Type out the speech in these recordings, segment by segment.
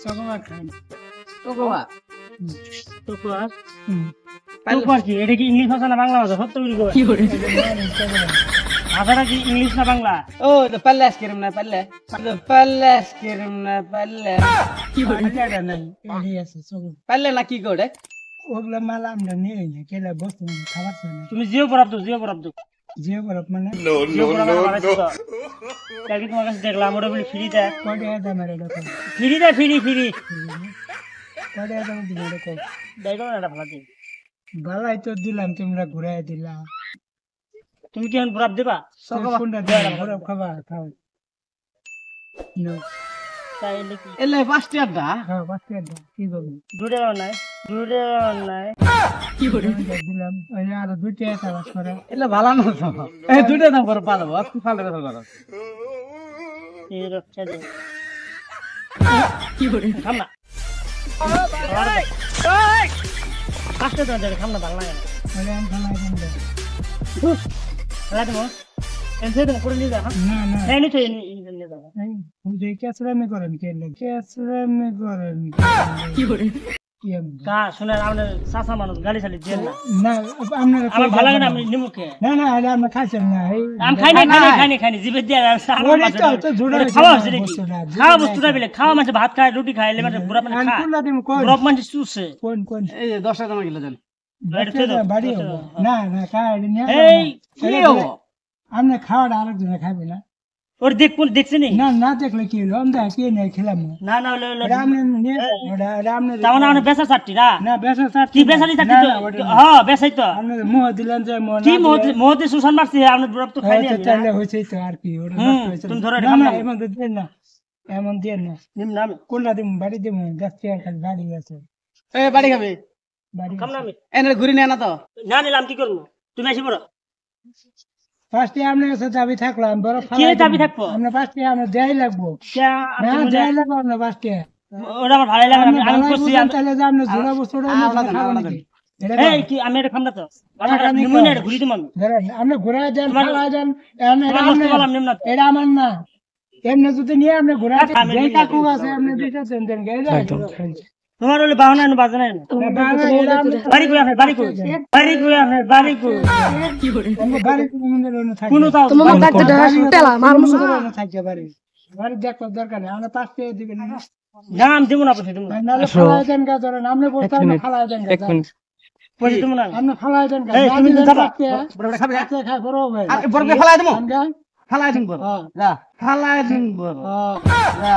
chocobar খাই chocobar chocobar chocobar কি এটা কি ইংলিশ ভাষা না বাংলা ভাষা সত্য করে কি করে ভাষাটা কি ইংলিশ না বাংলা ও পাল্লে আইসক্রিম না পাল্লে পাল্লে আইসক্রিম না পাল্লে কি করে এটা নাই এডি আছে চকো পাল্লে না কি করে ওগুলা মাল আমরা নিয়ে না কেলা বস্তু খাবার চাই না তুমি জিও বরাবর জিও বরাবর মানে জিও বরাবর তাই তোমার কাছে দেখলাম ওটা বলি ফ্রি দেয় কয়টা দাম এর এটা ফ্রি দেয় ফ্রি কয়টা দাম দিলে এটা কই দেখো না এটা ভালো দিন ভালাই তো দিলাম তোমরা ঘুরায় দিলা তুমি কি এখন বরাবর দিবা কোনটা দেবা বরাবর খাও নো তাইলে কি এলে 5 টাকা দা হ্যাঁ 5 টাকা দা কি করব দুটো নাই কি করে দিলাম ওই আর 2 টাকা খাওয়া করে এলে ভালো না তো এই দুটো দাম করে পালবো আপনি ফালতে কথা বলো এই রক্ষা দে কি করে খামনা এই কাস্তে তো যাবে খামনা ভালো লাগে আরে আমি ভালো লাগে না ভালো দেবো এনসে তো করে নিয়ে যা না এই নিতে নিয়ে যা এই মুঝে কেসরা মে করেন কি করে কা শুনে আপনি সাসা মানুষ গালি চালি দেন না আপনার আমার ভালো লাগে না আমি নিমুকে না আরে আমরা খাইছেন না আমি খাই না জিবে দিয়ে খাওয়া হচ্ছে নাকি খাওয়া বস্তুটা বলে খাওয়া মানে ভাত খায় রুটি খায় এলে মানে বুড়া মানে খায় ব্রক মানে চুষে কোন এই 10 টাকা কিলো দেন বাড়ি না খায় এই কি হবো আপনি খাওয়াটা আরেকজনে খাবে না ওর দেখছেন না দেখলে কি হলো আমরা কি নেই খেলাম না তাহলে আপনি বেসা চারটি না বেসা চারটি কি বেসালি চারটি তো হ্যাঁ বেসাই তো আপনি মোহ দিলেন যে কি মোহতে সুশান মারছে আপনি বরফ তো খাইনি তাহলে হইছে তো আর কি ওর তুমি ধরে না এমন দেন না নিম নাম কোনটা দিম বাড়ি দিম দেখতে খালি বাড়ি আছে এই বাড়ি খাবে বাড়ি কাম নামে এনে ঘুরি না তো না নিলাম কি করব তুমি আসি বড় ফার্স্টে আপনার কাছে দাবি থাকলাম বড় কি দাবি থাকবো আমরা ফার্স্টে আমরা দেই লাগবো না দেই লাগবো না ফার্স্টে ওটা আমার ভালো লাগে আমি করছি তাহলে যে আপনি জোড়া বস্তুটা খাবো নাকি এই কি আমি এটা খামনা তো আমি নিমুনে ঘুরি দিম আমি ঘুরায় দেন ফালায় দেন এটা আমার না এমনি যদি নিয়ে আপনি ঘুরায় দেন কাকু আছে আপনি দিতে দেন গাইলা তোমার হলে বাহনা না বাজনা না বাড়ি কি করে বাড়ি কোন তাও তোমার কাটতে তেলা মারমু থাকে বাড়ি দেখো দরকার নেই আমরা 5 টাকা দিবেন না দাম দেব না পয়সা দেব না ফালায় দেন গা ধরেন আপনি বলতে না ফালায় দেন গা পয়সা দেব না আপনি ফালায় দেন গা তুমি যাবা বড় খাবে খায় বড় হবে আর বড় ফালায় দেব ফালায় দিন বড় যা ফালায় দিন বড়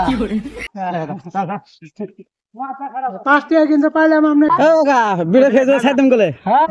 কি করে 5 টাকা কিন্তু পাইলাম আমরা ও গা বিড়ে খেয়ে সাইদম গলে হ্যাঁ